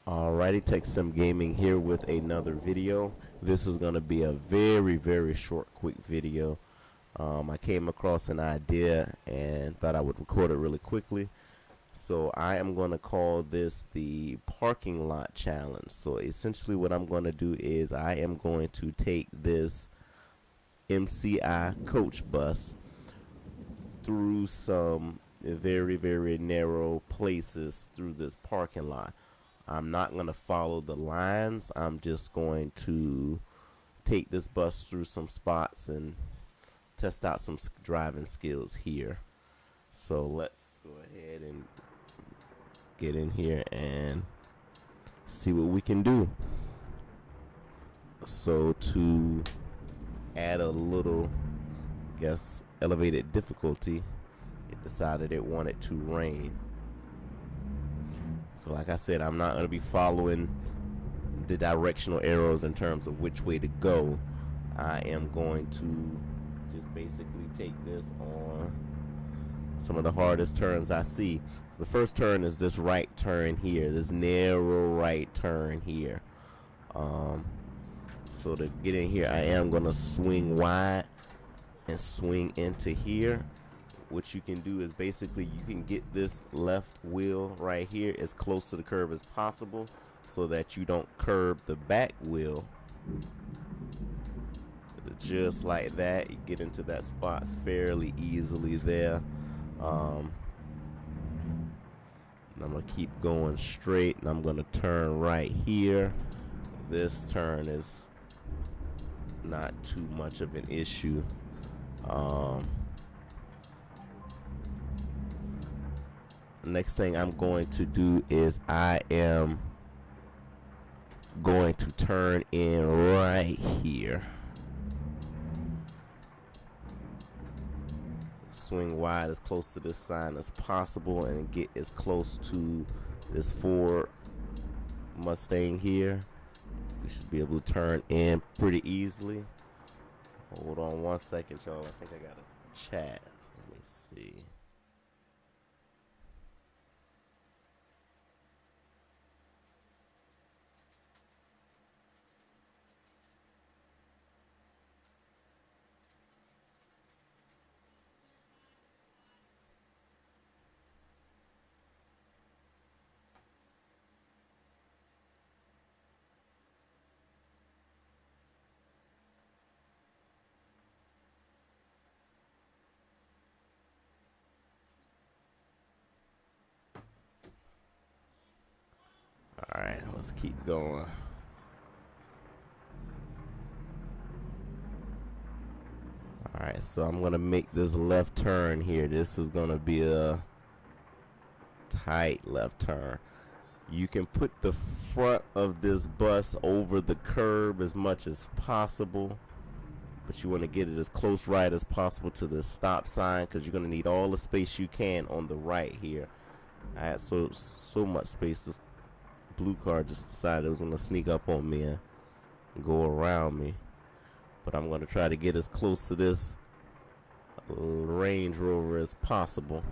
Alrighty, Tech Sim Gaming here with another video. This is going to be a very short, quick video. I came across an idea and thought I would record it really quickly. So I am going to call this the parking lot challenge. So essentially what I'm going to do is I am going to take this MCI coach bus through some very narrow places through this parking lot. I'm not going to follow the lines. I'm just going to take this bus through some spots and test out some driving skills here. So let's go ahead and get in here and see what we can do. So to add a little, I guess, elevated difficulty, it decided it wanted to rain. So like I said, I'm not going to be following the directional arrows in terms of which way to go. I am going to just basically take this on some of the hardest turns I see. So the first turn is this right turn here, this narrow right turn here. So to get in here, I am going to swing wide and swing into here. What you can do is basically you can get this left wheel right here as close to the curb as possible so that you don't curb the back wheel. Just like that, you get into that spot fairly easily there. I'm gonna keep going straight and I'm gonna turn right here. This turn is not too much of an issue. Next thing I'm going to do is I am going to turn in right here. Swing wide as close to this sign as possible and get as close to this Ford Mustang here. We should be able to turn in pretty easily. Hold on one second, y'all. I think I got a chat. Let me see. Alright, let's keep going. Alright, so I'm going to make this left turn here. This is going to be a tight left turn. You can put the front of this bus over the curb as much as possible, but you want to get it as close right as possible to the stop sign because you're going to need all the space you can on the right here. I had so much space. This blue car just decided it was going to sneak up on me and go around me, but I'm going to try to get as close to this Range Rover as possible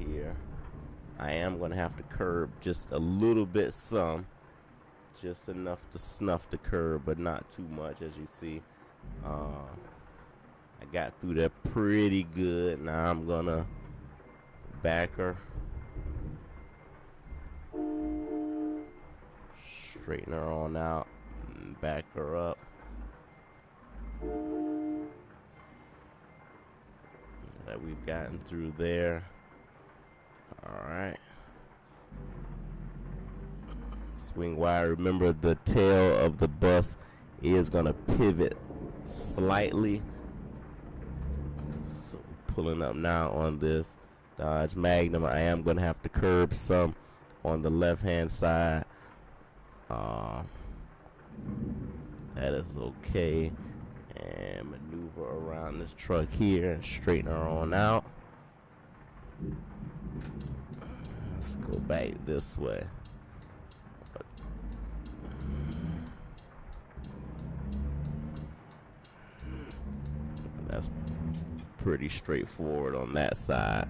here. I am going to have to curb just a little bit, just enough to snuff the curb, but not too much. As you see, I got through there pretty good. Now I'm gonna back her, straighten her on out and back her up. That we've gotten through there. Alright. Swing wide. Remember, the tail of the bus is gonna pivot slightly. So pulling up now on this Dodge Magnum. I am gonna have to curb some on the left hand side. That is okay, and maneuver around this truck here and straighten her on out. Let's go back this way. That's pretty straightforward on that side.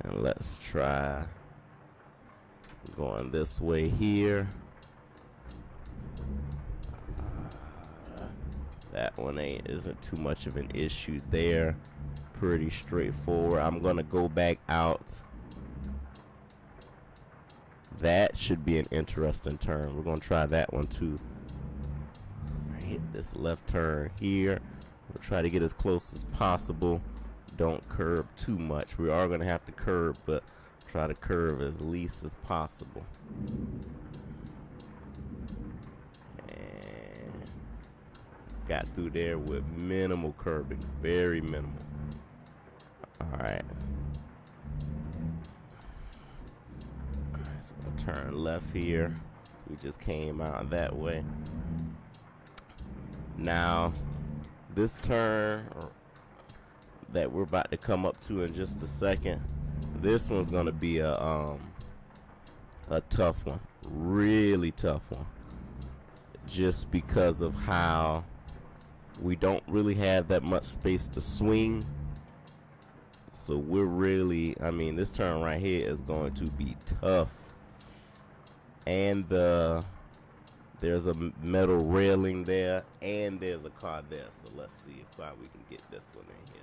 And let's try Going this way here. That one isn't too much of an issue there. Pretty straightforward. I'm gonna go back out. That should be an interesting turn. We're gonna try that one too. Hit this left turn here. We'll try to get as close as possible. Don't curb too much. We are gonna have to curb, but try to curve as least as possible. And got through there with minimal curbing, very minimal. All right. So we'll turn left here. We just came out that way. Now, this turn that we're about to come up to in just a second, this one's gonna be a tough one, really tough one, just because of how we don't really have that much space to swing. So we're really, I mean, this turn right here is going to be tough. And there's a metal railing there, and there's a car there. So let's see if we can get this one in here.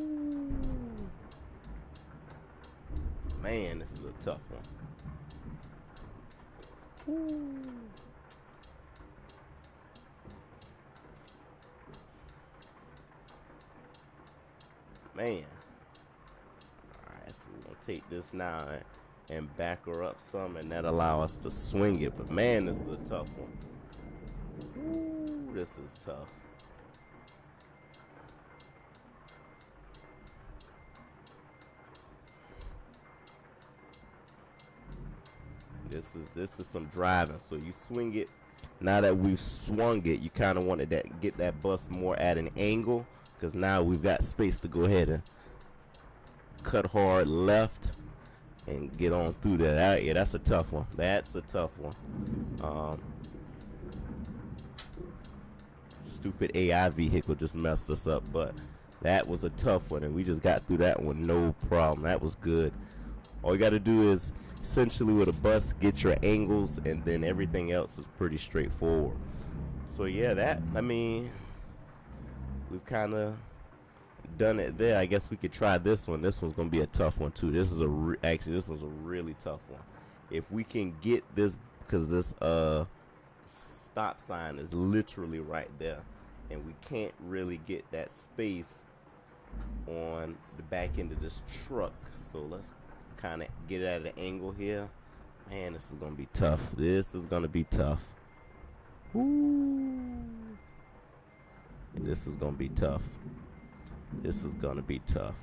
Ooh. Man, this is a tough one. Ooh. Man. Alright, so we're gonna take this now and back her up some, and that allow us to swing it. But man, this is a tough one. Ooh, this is tough. This is some driving. So you swing it. Now that we've swung it, you kind of want to get that bus more at an angle, because now we've got space to go ahead and cut hard left and get on through that. Yeah, that's a tough one. That's a tough one. Stupid AI vehicle just messed us up, but that was a tough one, and we just got through that one no problem. That was good. All you got to do is essentially with a bus, get your angles, and then everything else is pretty straightforward. So yeah, I mean, we've kind of done it there. I guess we could try this one. This one's gonna be a tough one too. This is actually this one's a really tough one. If we can get this, because this stop sign is literally right there, and we can't really get that space on the back end of this truck. So let's kind of get it at an angle here. Man, this is gonna be tough. This is gonna be tough. Ooh. This is gonna be tough. This is gonna be tough,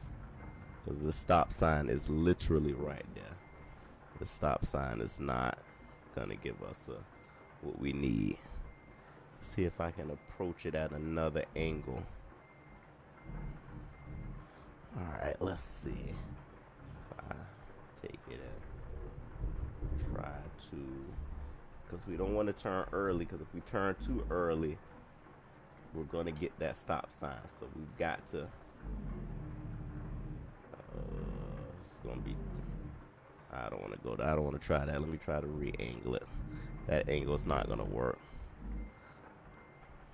because the stop sign is literally right there. The stop sign is not gonna give us what we need. See if I can approach it at another angle. All right, let's see. If I take it and try to, because we don't want to turn early, because if we turn too early, we're going to get that stop sign. So we've got to, it's going to be, I don't want to go there. I don't want to try that. Let me try to re-angle it. That angle is not going to work.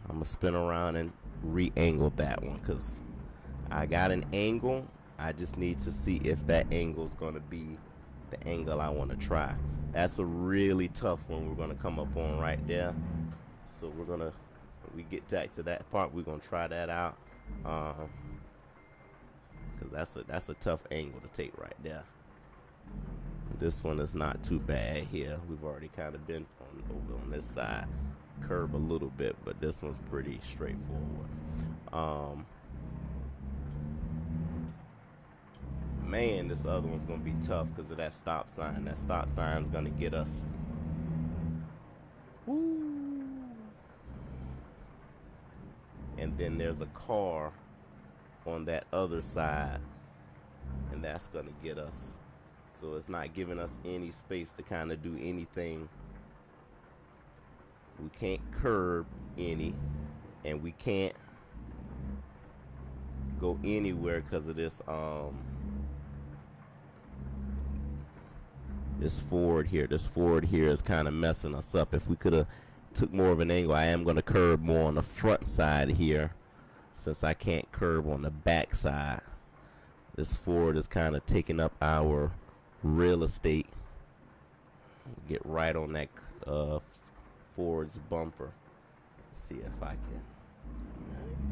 I'm going to spin around and re-angle that one, because I got an angle. I just need to see if that angle is going to be the angle I want to try. That's a really tough one we're going to come up on right there. So we're going to, when we get back to that part, we're going to try that out. Because that's a tough angle to take right there. This one is not too bad here. We've already kind of been over on this side. Curve a little bit, but this one's pretty straightforward. Man, this other one's gonna be tough because of that stop sign. That stop sign's gonna get us. Woo. And then there's a car on that other side, and that's gonna get us. So it's not giving us any space to kind of do anything. We can't curb any, and we can't go anywhere because of this this forward here. This forward here is kind of messing us up. If we could have took more of an angle, I am going to curb more on the front side here, since I can't curb on the back side. This forward is kind of taking up our real estate. Get right on that forward's bumper. Let's see if I can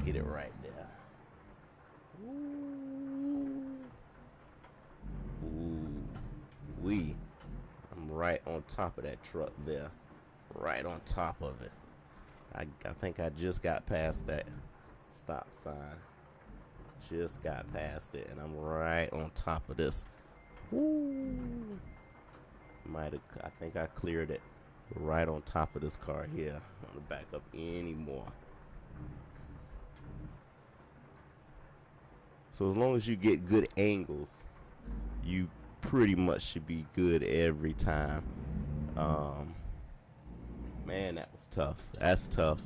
get it right there. Ooh, I'm right on top of that truck there. Right on top of it. I think I just got past that stop sign. Just got past it, and I'm right on top of this. Woo! I think I cleared it right on top of this car here. I don't want to back up anymore. So as long as you get good angles, you pretty much should be good every time. Man, that was tough. That's tough.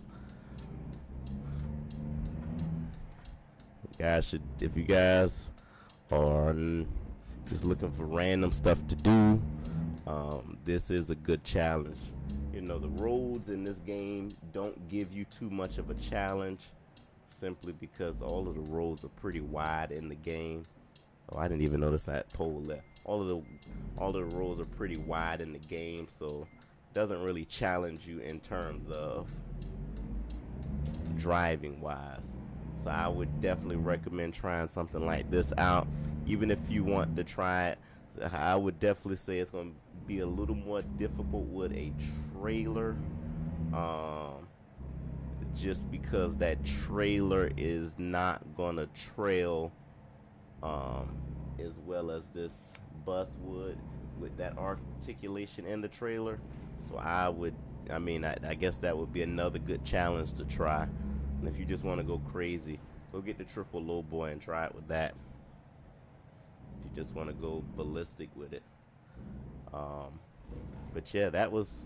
Guys should, if you guys are just looking for random stuff to do, this is a good challenge. You know, the roads in this game don't give you too much of a challenge, simply because all of the roads are pretty wide in the game. Oh, I didn't even notice that pole there. All of the roads are pretty wide in the game, so it doesn't really challenge you in terms of driving wise. So I would definitely recommend trying something like this out. Even if you want to try it, I would definitely say it's going to be a little more difficult with a trailer, just because that trailer is not going to trail as well as this bus would, with that articulation in the trailer. So I guess that would be another good challenge to try. And if you just want to go crazy, go get the triple low boy and try it with that. If you just want to go ballistic with it. But yeah, that was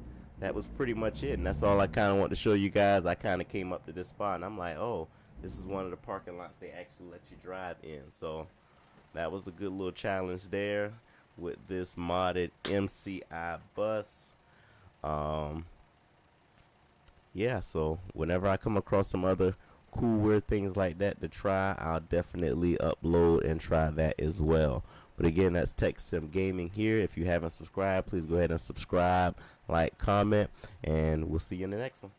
pretty much it, and that's all I kind of want to show you guys. I kind of came up to this spot, and I'm like, oh, this is one of the parking lots they actually let you drive in. So that was a good little challenge there with this modded MCI bus. Yeah, so whenever I come across some other cool, weird things like that to try, I'll definitely upload and try that as well. But again, that's Tech Sim Gaming here. If you haven't subscribed, please go ahead and subscribe, like, comment, and we'll see you in the next one.